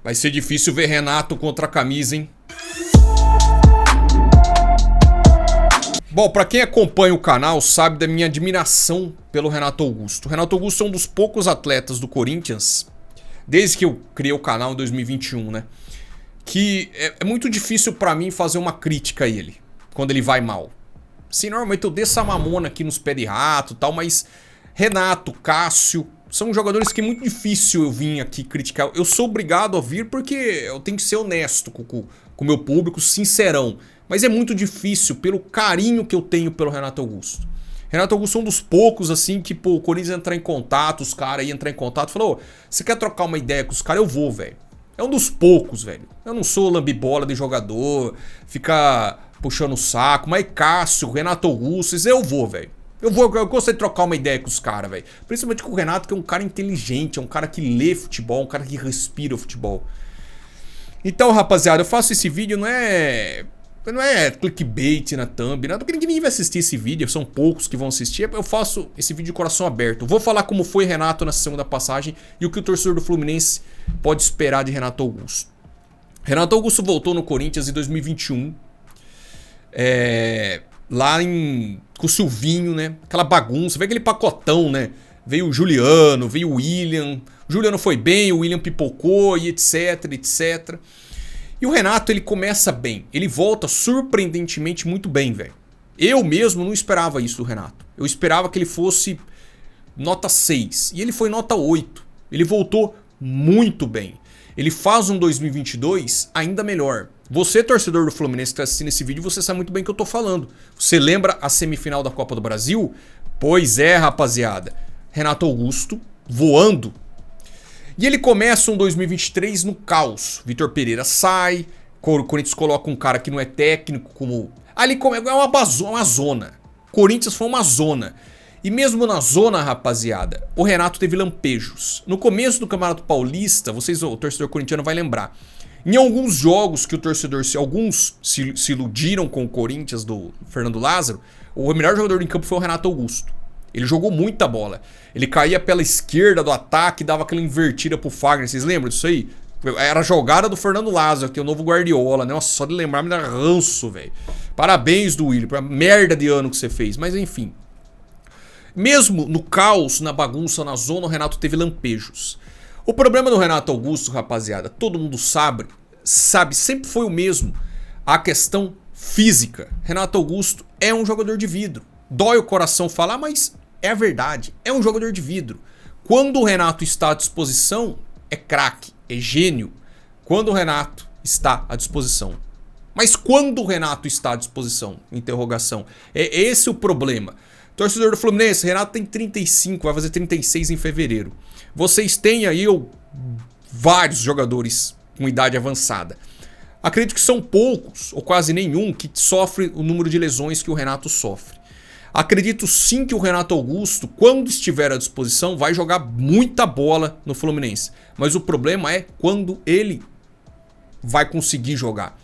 Vai ser difícil ver Renato contra a camisa, hein? Bom, pra quem acompanha o canal sabe da minha admiração pelo Renato Augusto. O Renato Augusto é um dos poucos atletas do Corinthians, desde que eu criei o canal em 2021, né? Que é muito difícil pra mim fazer uma crítica a ele, quando ele vai mal. Sim, normalmente eu desço a mamona aqui nos pés de rato e tal, mas Renato, Cássio, são jogadores que é muito difícil eu vir aqui criticar. Eu sou obrigado a vir porque eu tenho que ser honesto com o meu público, sincerão. Mas é muito difícil pelo carinho que eu tenho pelo Renato Augusto. Renato Augusto é um dos poucos, assim, que pô, o Corinthians entrar em contato, os caras iam entrar em contato, falou, você quer trocar uma ideia com os caras? Eu vou, velho. É um dos poucos, velho. Eu não sou lambibola de jogador, ficar puxando o saco, mas Cássio, Renato Augusto, eu vou, velho. Eu gosto de trocar uma ideia com os caras, velho. Principalmente com o Renato, que é um cara inteligente, é um cara que lê futebol, um cara que respira o futebol. Então, rapaziada, eu faço esse vídeo, não é clickbait na thumb, nada, porque ninguém vai assistir esse vídeo, são poucos que vão assistir. Eu faço esse vídeo de coração aberto. Vou falar como foi Renato nessa segunda passagem e o que o torcedor do Fluminense pode esperar de Renato Augusto. Renato Augusto voltou no Corinthians em 2021, lá com o Silvinho, né? Aquela bagunça, veio aquele pacotão, né? Veio o Juliano, veio o William. O Juliano foi bem, o William pipocou e etc, etc. E o Renato, ele começa bem. Ele volta surpreendentemente muito bem, velho. Eu mesmo não esperava isso do Renato. Eu esperava que ele fosse nota 6. E ele foi nota 8. Ele voltou muito bem. Ele faz um 2022 ainda melhor. Você, torcedor do Fluminense que está assistindo esse vídeo, você sabe muito bem o que eu tô falando. Você lembra a semifinal da Copa do Brasil? Pois é, rapaziada. Renato Augusto voando. E ele começa um 2023 no caos. Vitor Pereira sai, o Corinthians coloca um cara que não é técnico, como... Ali é uma zona. Corinthians foi uma zona. E mesmo na zona, rapaziada, o Renato teve lampejos. No começo do Campeonato Paulista, o torcedor corintiano vai lembrar, em alguns jogos que alguns se iludiram com o Corinthians do Fernando Lázaro, o melhor jogador em campo foi o Renato Augusto. Ele jogou muita bola. Ele caía pela esquerda do ataque, dava aquela invertida pro Fagner. Vocês lembram disso aí? Era a jogada do Fernando Lázaro, que é o novo Guardiola, né? Nossa, só de lembrar me dá ranço, velho. Parabéns do Willian, pra merda de ano que você fez. Mas enfim. Mesmo no caos, na bagunça, na zona, o Renato teve lampejos. O problema do Renato Augusto, rapaziada, todo mundo sabe, sempre foi o mesmo. A questão física. Renato Augusto é um jogador de vidro. Dói o coração falar, mas é a verdade. É um jogador de vidro. Quando o Renato está à disposição, é craque, é gênio. Quando o Renato está à disposição. Mas quando o Renato está à disposição? Interrogação. É esse o problema. Torcedor do Fluminense, Renato tem 35, vai fazer 36 em fevereiro. Vocês têm aí vários jogadores com idade avançada. Acredito que são poucos, ou quase nenhum, que sofre o número de lesões que o Renato sofre. Acredito sim que o Renato Augusto, quando estiver à disposição, vai jogar muita bola no Fluminense. Mas o problema é quando ele vai conseguir jogar.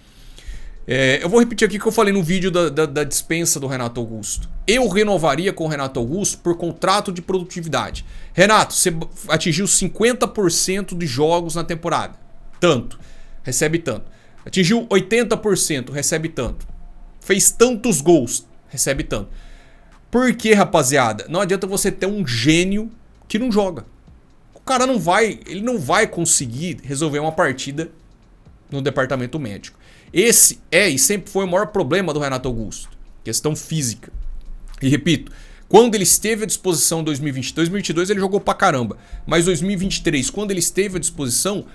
Eu vou repetir aqui o que eu falei no vídeo da dispensa do Renato Augusto. Eu renovaria com o Renato Augusto por contrato de produtividade. Renato, você atingiu 50% de jogos na temporada. Tanto. Recebe tanto. Atingiu 80%. Recebe tanto. Fez tantos gols. Recebe tanto. Por que, rapaziada? Não adianta você ter um gênio que não joga. O cara ele não vai conseguir resolver uma partida no departamento médico. Esse e sempre foi o maior problema do Renato Augusto. Questão física. E repito, quando ele esteve à disposição em 2022 ele jogou pra caramba. Mas 2023, quando ele esteve à disposição,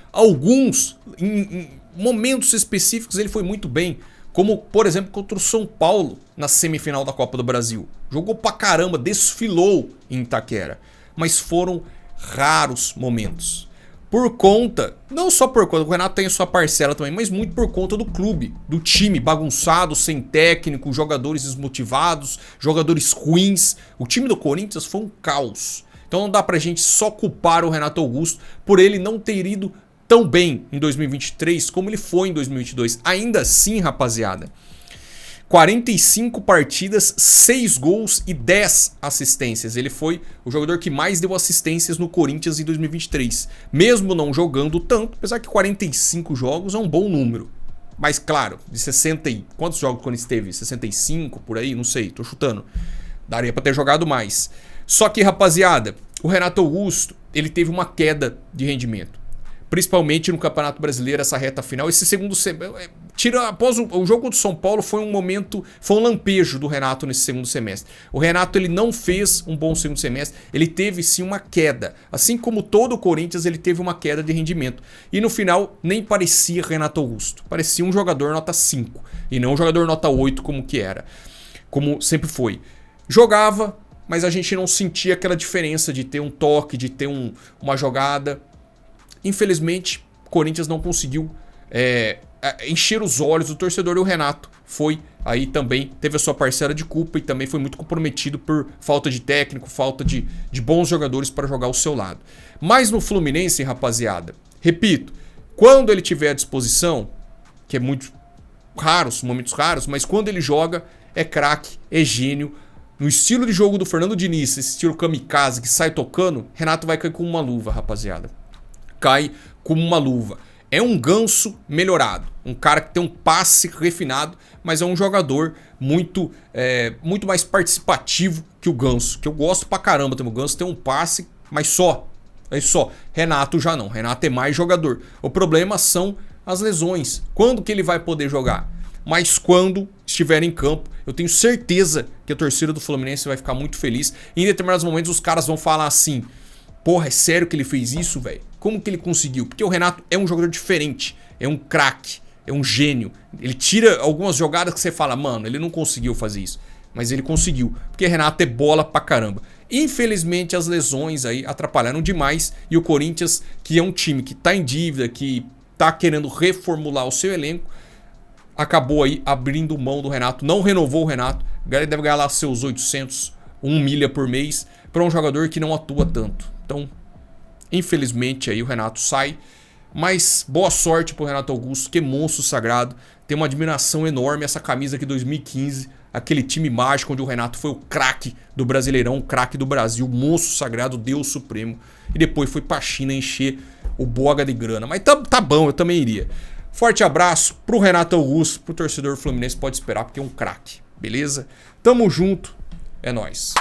em momentos específicos ele foi muito bem. Como, por exemplo, contra o São Paulo na semifinal da Copa do Brasil. Jogou pra caramba, desfilou em Itaquera. Mas foram raros momentos. Por conta, não só por conta, o Renato tem a sua parcela também, mas muito por conta do clube, do time bagunçado, sem técnico, jogadores desmotivados, jogadores ruins. O time do Corinthians foi um caos. Então não dá pra gente só culpar o Renato Augusto por ele não ter ido tão bem em 2023 como ele foi em 2022. Ainda assim, rapaziada, 45 partidas, 6 gols e 10 assistências. Ele foi o jogador que mais deu assistências no Corinthians em 2023. Mesmo não jogando tanto, apesar que 45 jogos é um bom número. Mas claro, de 60 e... Quantos jogos o Corinthians teve? 65 por aí? Não sei, tô chutando. Daria pra ter jogado mais. Só que, rapaziada, o Renato Augusto, ele teve uma queda de rendimento. Principalmente no Campeonato Brasileiro, essa reta final. Esse segundo semestre... Após o jogo contra o São Paulo, foi um momento... Foi um lampejo do Renato nesse segundo semestre. O Renato, ele não fez um bom segundo semestre. Ele teve, sim, uma queda. Assim como todo o Corinthians, ele teve uma queda de rendimento. E no final, nem parecia Renato Augusto. Parecia um jogador nota 5. E não um jogador nota 8 como que era. Como sempre foi. Jogava, mas a gente não sentia aquela diferença de ter um toque, de ter uma jogada... Infelizmente, o Corinthians não conseguiu encher os olhos do torcedor, e o Renato foi aí também, teve a sua parcela de culpa e também foi muito comprometido por falta de técnico, falta de bons jogadores para jogar ao seu lado. Mas no Fluminense, rapaziada, repito, quando ele tiver à disposição, que é muito raros, momentos raros, mas quando ele joga, é craque, é gênio. No estilo de jogo do Fernando Diniz, esse estilo kamikaze que sai tocando, Renato vai cair com uma luva, rapaziada. Cai como uma luva. É um Ganso melhorado. Um cara que tem um passe refinado, mas é um jogador muito mais participativo que o Ganso. Que eu gosto pra caramba também. O Ganso tem um passe, mas só. É só. Renato já não. Renato é mais jogador. O problema são as lesões. Quando que ele vai poder jogar? Mas quando estiver em campo, eu tenho certeza que a torcida do Fluminense vai ficar muito feliz. E em determinados momentos os caras vão falar assim: porra, é sério que ele fez isso, velho? Como que ele conseguiu? Porque o Renato é um jogador diferente, é um craque, é um gênio. Ele tira algumas jogadas que você fala, mano, ele não conseguiu fazer isso. Mas ele conseguiu, porque o Renato é bola pra caramba. Infelizmente as lesões aí atrapalharam demais e o Corinthians, que é um time que tá em dívida, que tá querendo reformular o seu elenco, acabou aí abrindo mão do Renato, não renovou o Renato. Ele deve ganhar lá seus 800, 1 milha por mês para um jogador que não atua tanto. Então, infelizmente aí o Renato sai, mas boa sorte pro Renato Augusto, que é monstro sagrado. Tem uma admiração enorme essa camisa aqui 2015, aquele time mágico onde o Renato foi o craque do Brasileirão, o craque do Brasil, monstro sagrado, Deus supremo. E depois foi pra China encher o boga de grana. Mas tá bom, eu também iria. Forte abraço pro Renato Augusto, pro torcedor Fluminense, pode esperar porque é um craque, beleza? Tamo junto, é nóis.